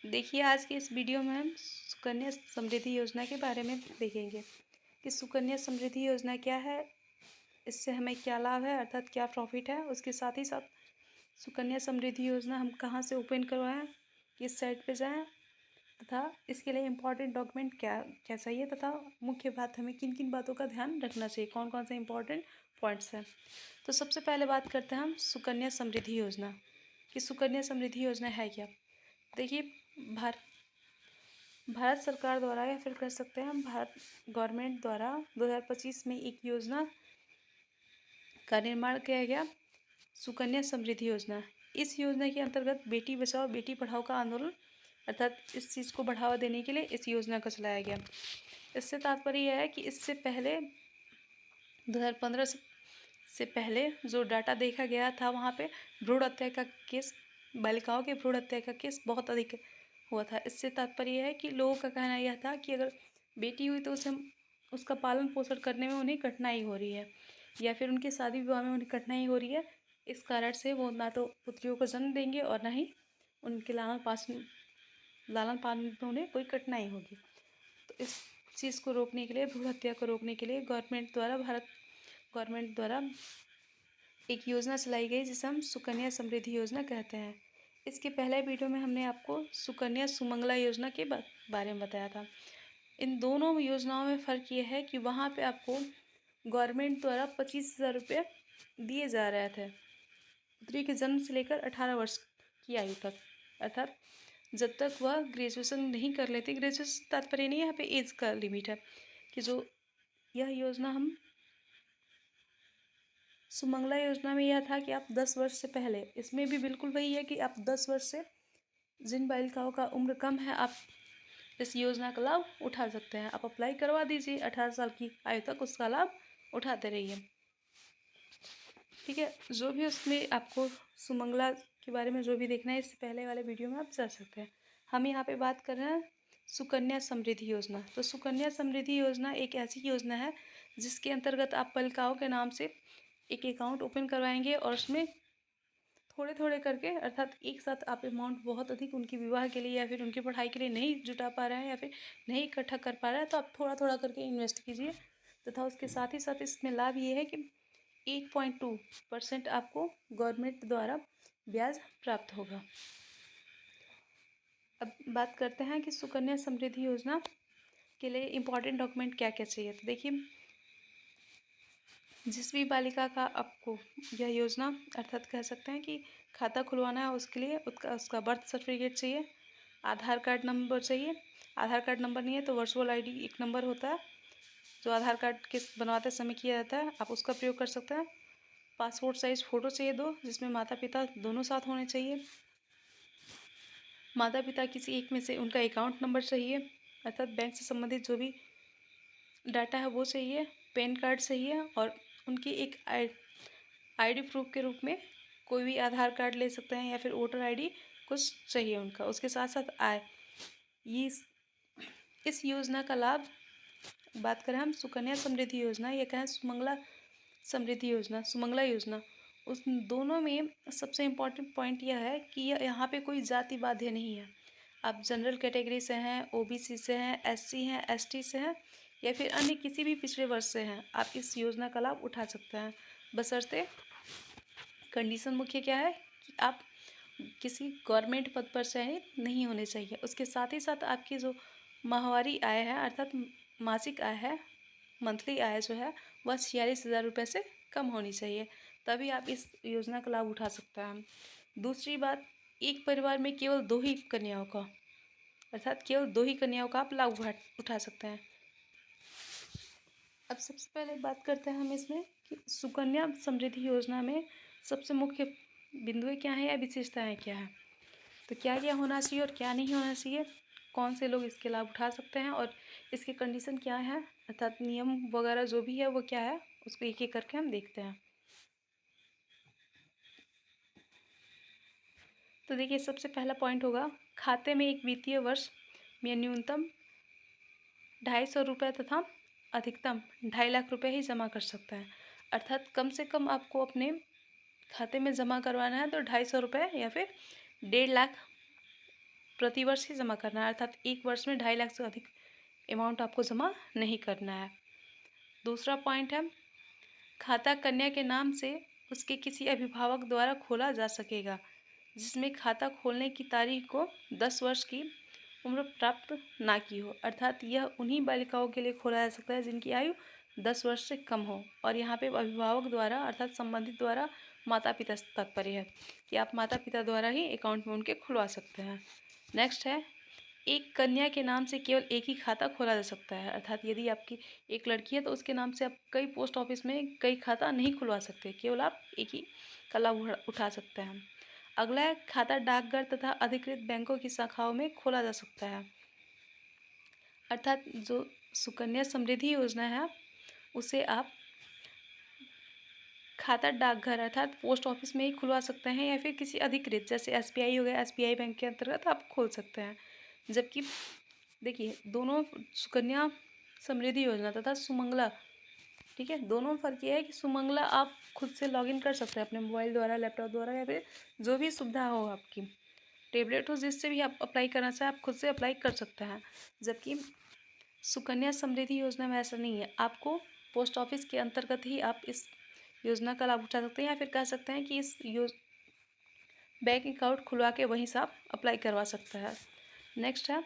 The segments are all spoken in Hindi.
देखिए, आज की इस वीडियो में हम सुकन्या समृद्धि योजना के बारे में देखेंगे कि सुकन्या समृद्धि योजना क्या है, इससे हमें क्या लाभ है, अर्थात क्या प्रॉफिट है। उसके साथ ही साथ सुकन्या समृद्धि योजना हम कहाँ से ओपन करवाएं, किस साइट पे जाएं, तथा इसके लिए इम्पॉर्टेंट डॉक्यूमेंट क्या क्या चाहिए, तथा मुख्य बात हमें किन किन बातों का ध्यान रखना चाहिए, कौन कौन से इम्पॉर्टेंट पॉइंट्स हैं। तो सबसे पहले बात करते हैं हम सुकन्या समृद्धि योजना कि सुकन्या समृद्धि योजना है क्या। देखिए, भारत सरकार द्वारा, या फिर कह सकते हैं हम भारत गवर्नमेंट द्वारा 2025 में एक योजना का निर्माण किया गया, सुकन्या समृद्धि योजना। इस योजना के अंतर्गत बेटी बचाओ बेटी पढ़ाओ का आंदोलन, अर्थात इस चीज़ को बढ़ावा देने के लिए इस योजना को चलाया गया। इससे तात्पर्य यह है कि इससे पहले 2015 से पहले जो डाटा देखा गया था, वहाँ पे भ्रूण हत्या का केस, बालिकाओं के भ्रूण हत्या का केस बहुत अधिक हुआ था। इससे तात्पर्य यह है कि लोगों का कहना यह था कि अगर बेटी हुई तो उसे उसका पालन पोषण करने में उन्हें कठिनाई हो रही है, या फिर उनके शादी विवाह में उन्हें कठिनाई हो रही है। इस कारण से वो ना तो पुत्रियों को जन्म देंगे और ना ही उनके लालन पालन में उन्हें कोई कठिनाई होगी। तो इस चीज़ को रोकने के लिए, भ्रूण हत्या को रोकने के लिए भारत गवर्नमेंट द्वारा एक योजना चलाई गई, जिसे हम सुकन्या समृद्धि योजना कहते हैं। इसके पहले वीडियो में हमने आपको सुकन्या सुमंगला योजना के बारे में बताया था। इन दोनों योजनाओं में फ़र्क ये है कि वहाँ पे आपको गवर्नमेंट द्वारा 25,000 रुपये दिए जा रहे थे पुत्री के जन्म से लेकर 18 वर्ष की आयु तक, अर्थात जब तक वह ग्रेजुएशन नहीं कर लेती। ग्रेजुएशन तात्पर्य नहीं है, यहाँ पे एज का लिमिट है कि जो यह योजना हम सुमंगला योजना में यह था कि आप 10 वर्ष से पहले, इसमें भी बिल्कुल वही है कि आप 10 वर्ष से, जिन बालिकाओं का उम्र कम है, आप इस योजना का लाभ उठा सकते हैं। आप अप्लाई करवा दीजिए, 18 साल की आयु तक उसका लाभ उठाते रहिए। ठीक है, जो भी उसमें आपको सुमंगला के बारे में जो भी देखना है, इससे पहले वाले वीडियो में आप जा सकते हैं। हम यहाँ पे बात कर रहे हैं सुकन्या समृद्धि योजना। तो सुकन्या समृद्धि योजना एक ऐसी योजना है जिसके अंतर्गत आप बालिकाओं के नाम से एक अकाउंट ओपन करवाएंगे, और उसमें थोड़े थोड़े करके, अर्थात एक साथ आप अमाउंट बहुत अधिक उनके विवाह के लिए या फिर उनकी पढ़ाई के लिए नहीं जुटा पा रहे हैं, या फिर नहीं इकट्ठा कर पा रहे हैं, तो आप थोड़ा थोड़ा करके इन्वेस्ट कीजिए। तथा उसके साथ ही साथ इसमें लाभ ये है कि 8.2% आपको गवर्नमेंट द्वारा ब्याज प्राप्त होगा। अब बात करते हैं कि सुकन्या समृद्धि योजना के लिए इम्पॉर्टेंट डॉक्यूमेंट क्या क्या चाहिए। तो देखिए, जिस भी बालिका का आपको यह योजना, अर्थात कह सकते हैं कि खाता खुलवाना है, उसके लिए उसका बर्थ सर्टिफिकेट चाहिए, आधार कार्ड नंबर चाहिए। आधार कार्ड नंबर नहीं है तो वर्चुअल आईडी एक नंबर होता है जो आधार कार्ड के बनवाते समय किया जाता है, आप उसका प्रयोग कर सकते हैं। पासपोर्ट साइज़ फ़ोटो चाहिए 2, जिसमें माता पिता दोनों साथ होने चाहिए। माता पिता किसी एक में से उनका अकाउंट नंबर चाहिए, अर्थात बैंक से संबंधित जो भी डाटा है वो चाहिए। पैन कार्ड चाहिए, और उनकी एक आईडी प्रूफ के रूप में कोई भी आधार कार्ड ले सकते हैं, या फिर वोटर आईडी कुछ चाहिए उनका। उसके साथ साथ आय। ये इस योजना का लाभ, बात करें हम सुकन्या समृद्धि योजना या कहें सुमंगला समृद्धि योजना, सुमंगला योजना, उस दोनों में सबसे इम्पोर्टेंट पॉइंट यह है कि यहाँ पे कोई जाति बाध्य नहीं है। आप जनरल कैटेगरी से हैं, ओबीसी से हैं, एससी हैं, एसटी से हैं, या फिर अन्य किसी भी पिछड़े वर्ग से हैं, आप इस योजना का लाभ उठा सकते हैं। बशर्ते, कंडीशन मुख्य क्या है कि आप किसी गवर्नमेंट पद पर चयनित नहीं होने चाहिए। उसके साथ ही साथ आपकी जो माहवारी आय है, अर्थात मासिक आय है, मंथली आय जो है, वह 46,000 रुपये से कम होनी चाहिए, तभी आप इस योजना का लाभ उठा सकते हैं। दूसरी बात, एक परिवार में केवल 2 ही कन्याओं का, अर्थात केवल 2 ही कन्याओं का आप लाभ उठा सकते हैं। अब सबसे पहले बात करते हैं हम इसमें कि सुकन्या समृद्धि योजना में सबसे मुख्य बिंदुएं क्या हैं या विशेषताएं क्या हैं। तो क्या क्या होना चाहिए और क्या नहीं होना चाहिए, कौन से लोग इसके लाभ उठा सकते हैं, और इसके कंडीशन क्या है, अर्थात नियम वगैरह जो भी है वो क्या है, उसको एक एक करके हम देखते हैं। तो देखिए, सबसे पहला पॉइंट होगा, खाते में एक वित्तीय वर्ष में न्यूनतम 250 रुपये तथा अधिकतम 2.5 लाख रुपये ही जमा कर सकता है। अर्थात कम से कम आपको अपने खाते में जमा करवाना है तो 250 रुपये या फिर 1.5 लाख प्रतिवर्ष ही जमा करना है, अर्थात एक वर्ष में 2.5 लाख से अधिक अमाउंट आपको जमा नहीं करना है। दूसरा पॉइंट है, खाता कन्या के नाम से उसके किसी अभिभावक द्वारा खोला जा सकेगा, जिसमें खाता खोलने की तारीख को 10 वर्ष की उम्र प्राप्त ना की हो, अर्थात यह उन्हीं बालिकाओं के लिए खोला जा सकता है जिनकी आयु 10 वर्ष से कम हो। और यहाँ पे अभिभावक द्वारा अर्थात संबंधित द्वारा माता पिता से तात्पर्य है कि आप माता पिता द्वारा ही अकाउंट में उनके खुलवा सकते हैं। नेक्स्ट है, एक कन्या के नाम से केवल एक ही खाता खोला जा सकता है, अर्थात यदि आपकी एक लड़की है तो उसके नाम से आप कई पोस्ट ऑफिस में कई खाता नहीं खुलवा सकते, केवल आप एक ही का लाभ उठा सकते हैं। अगला है, खाता डाकघर तथा अधिकृत बैंकों की शाखाओं में खोला जा सकता है, अर्थात जो सुकन्या समृद्धि योजना है उसे आप खाता डाकघर अर्थात पोस्ट ऑफिस में ही खुलवा सकते हैं या फिर किसी अधिकृत, जैसे एसबीआई हो गया, एसबीआई बैंक के अंतर्गत आप खोल सकते हैं। जबकि देखिए, दोनों सुकन्या समृद्धि योजना तथा सुमंगला, ठीक है, दोनों में फ़र्क ये है कि सुमंगला आप खुद से लॉगिन कर सकते हैं अपने मोबाइल द्वारा, लैपटॉप द्वारा, या फिर जो भी सुविधा हो आपकी, टेबलेट हो, जिससे भी आप अप्लाई करना चाहें आप खुद से अप्लाई कर सकते हैं। जबकि सुकन्या समृद्धि योजना में ऐसा नहीं है, आपको पोस्ट ऑफिस के अंतर्गत ही आप इस योजना का लाभ उठा सकते हैं, या फिर कह सकते हैं कि इस बैंक अकाउंट खुलवा के वहीं से आप अप्लाई करवा सकते हैं। नेक्स्ट है,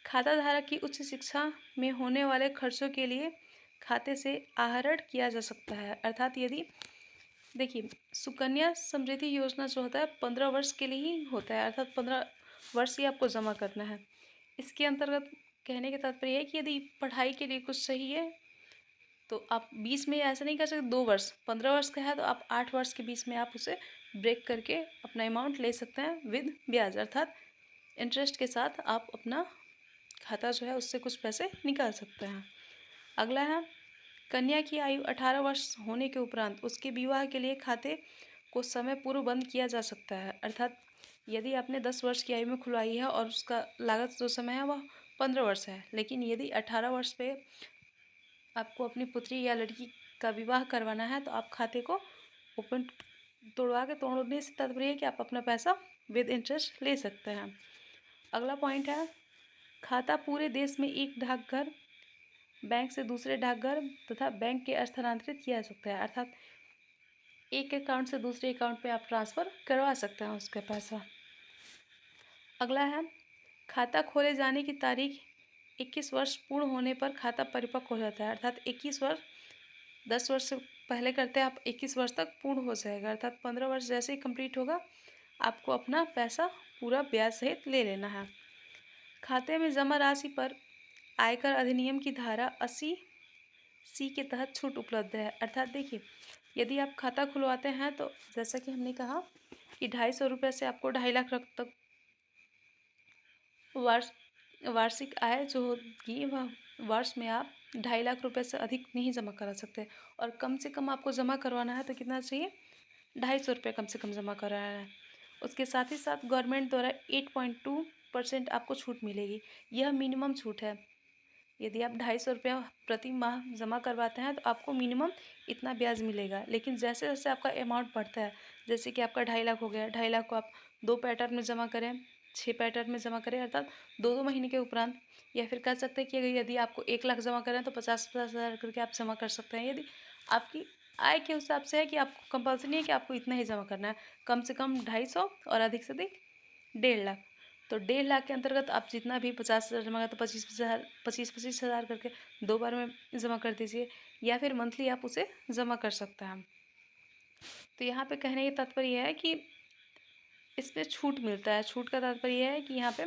खाता धारक की उच्च शिक्षा में होने वाले खर्चों के लिए खाते से आहरण किया जा सकता है, अर्थात यदि देखिए, सुकन्या समृद्धि योजना जो होता है 15 वर्ष के लिए ही होता है, अर्थात 15 वर्ष ही आपको जमा करना है। इसके अंतर्गत कहने का तात्पर्य है कि यदि पढ़ाई के लिए कुछ चाहिए तो आप बीच में ऐसा नहीं कर सकते 2 वर्ष, 15 वर्ष का है तो आप 8 वर्ष के बीच में आप उसे ब्रेक करके अपना अमाउंट ले सकते हैं विद ब्याज, अर्थात इंटरेस्ट के साथ आप अपना खाता जो है उससे कुछ पैसे निकाल सकते हैं। अगला है, कन्या की आयु 18 वर्ष होने के उपरांत उसके विवाह के लिए खाते को समय पूर्व बंद किया जा सकता है, अर्थात यदि आपने 10 वर्ष की आयु में खुलवाई है और उसका लागत जो समय है वह 15 वर्ष है, लेकिन यदि 18 वर्ष पे आपको अपनी पुत्री या लड़की का विवाह करवाना है तो आप खाते को ओपन तोड़ने से तात्पर्य है कि आप अपना पैसा विद इंटरेस्ट ले सकते हैं। अगला पॉइंट है, खाता पूरे देश में एक डाकघर, बैंक से दूसरे डाकघर तथा बैंक के स्थानांतरित किया जा सकता है, अर्थात एक अकाउंट से दूसरे अकाउंट में आप ट्रांसफ़र करवा सकते हैं उसका पैसा। अगला है, खाता खोले जाने की तारीख 21 वर्ष पूर्ण होने पर खाता परिपक्व हो जाता है, अर्थात 21 वर्ष 10 वर्ष से पहले करते हैं आप 21 वर्ष तक पूर्ण हो जाएगा, अर्थात 15 वर्ष जैसे ही कंप्लीट होगा आपको अपना पैसा पूरा ब्याज सहित ले लेना है। खाते में जमा राशि पर आयकर अधिनियम की धारा 80C के तहत छूट उपलब्ध है, अर्थात देखिए, यदि आप खाता खुलवाते हैं तो जैसा कि हमने कहा कि 250 रुपये से आपको 2.5 लाख तक वार्षिक आय जो होगी वह वर्ष में आप 2.5 लाख रुपए से अधिक नहीं जमा करा सकते, और कम से कम आपको जमा करवाना है तो कितना चाहिए, 250 रुपये कम से कम जमा कराना है। उसके साथ ही साथ गवर्नमेंट द्वारा 8.2% आपको छूट मिलेगी, यह मिनिमम छूट है। यदि आप 250 रुपया प्रति माह जमा करवाते हैं तो आपको मिनिमम इतना ब्याज मिलेगा, लेकिन जैसे जैसे आपका अमाउंट बढ़ता है, जैसे कि आपका 2.5 लाख हो गया, 2.5 लाख को आप 2 पैटर्न में जमा करें, 6 पैटर्न में जमा करें, अर्थात 2-2 महीने के उपरांत, या फिर कह सकते हैं कि अगर यदि आपको 1 लाख जमा करें तो 50-50 हज़ार करके आप जमा कर सकते हैं। यदि आपकी आय के हिसाब से है कि आपको कंपल्सरी नहीं है कि आपको इतना ही जमा करना है, कम से कम 250 और अधिक से अधिक 1.5 लाख, तो 1.5 लाख के अंतर्गत आप जितना भी 50,000 जमा तो 25-25 हज़ार करके 2 बार में जमा कर दीजिए, या फिर मंथली आप उसे जमा कर सकते हैं। तो यहाँ पे कहने का तात्पर्य है कि इस पर छूट मिलता है, छूट का तात्पर्य है कि यहाँ पे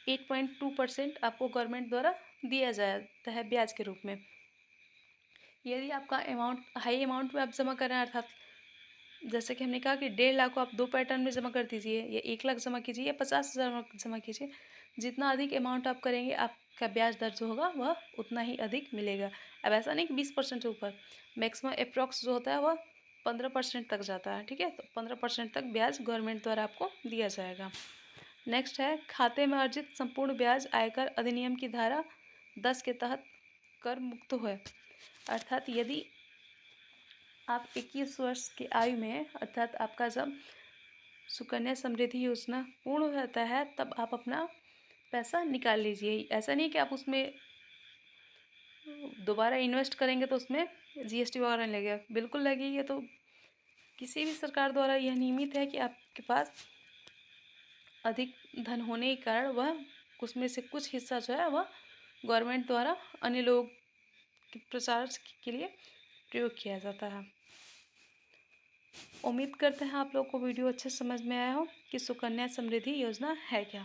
8.2% आपको गवर्नमेंट द्वारा दिया जाता है ब्याज के रूप में। यदि आपका अमाउंट हाई अमाउंट में आप जमा करें, अर्थात जैसे कि हमने कहा कि 1.5 लाख को आप 2 पैटर्न में जमा कर दीजिए, या 1 लाख जमा कीजिए, या 50,000 जमा कीजिए, जितना अधिक अमाउंट आप करेंगे आपका ब्याज दर जो होगा वह उतना ही अधिक मिलेगा। अब ऐसा नहीं कि 20% से ऊपर, मैक्सिमम अप्रॉक्स जो होता है वह 15% तक जाता है, ठीक है, तो 15% तक ब्याज गवर्नमेंट द्वारा आपको दिया जाएगा। नेक्स्ट है, खाते में अर्जित संपूर्ण ब्याज आयकर अधिनियम की धारा 10 के तहत कर मुक्त हुए, अर्थात यदि आप 21 वर्ष की आयु में, अर्थात आपका जब सुकन्या समृद्धि योजना पूर्ण हो जाता है तब आप अपना पैसा निकाल लीजिए। ऐसा नहीं कि आप उसमें दोबारा इन्वेस्ट करेंगे तो उसमें जीएसटी वगैरह नहीं लगेगा, बिल्कुल लगेगी। तो किसी भी सरकार द्वारा यह नियमित है कि आपके पास अधिक धन होने के कारण वह उसमें से कुछ हिस्सा जो है वह गवर्नमेंट द्वारा अन्य लोग के प्रचार के लिए प्रयोग किया जाता है। उम्मीद करते हैं आप लोग को वीडियो अच्छे समझ में आया हो कि सुकन्या समृद्धि योजना है क्या।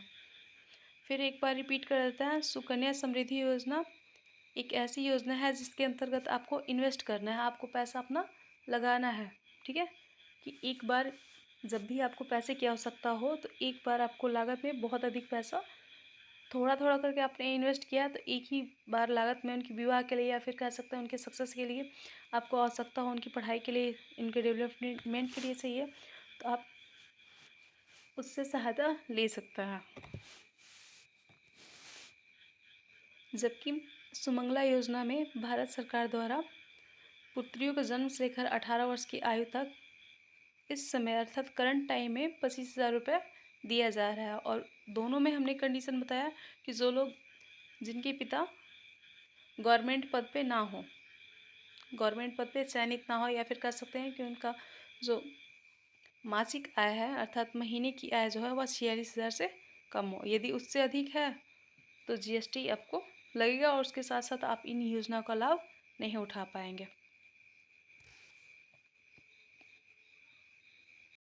फिर एक बार रिपीट कर देते हैं, सुकन्या समृद्धि योजना एक ऐसी योजना है जिसके अंतर्गत आपको इन्वेस्ट करना है, आपको पैसा अपना लगाना है। ठीक है, कि एक बार जब भी आपको पैसे की आवश्यकता हो तो एक बार आपको लागत में बहुत अधिक पैसा थोड़ा थोड़ा करके आपने इन्वेस्ट किया तो एक ही बार लागत में उनके विवाह के लिए या फिर कह सकते हैं उनके सक्सेस के लिए आपको आवश्यकता हो, उनकी पढ़ाई के लिए, उनके डेवलपमेंट के लिए चाहिए तो आप उससे सहायता ले सकते हैं। जबकि सुमंगला योजना में भारत सरकार द्वारा पुत्रियों को जन्म से लेकर 18 वर्ष की आयु तक इस समय अर्थात करंट टाइम में 25,000 रुपये दिया जा रहा है। और दोनों में हमने कंडीशन बताया कि जो लोग जिनके पिता गवर्नमेंट पद पे ना हो, गवर्नमेंट पद पे चयनित ना हो, या फिर कह सकते हैं कि उनका जो मासिक आय है अर्थात महीने की आय जो है वह 46,000 से कम हो। यदि उससे अधिक है तो जीएसटी आपको लगेगा और उसके साथ साथ आप इन योजनाओं का लाभ नहीं उठा पाएंगे।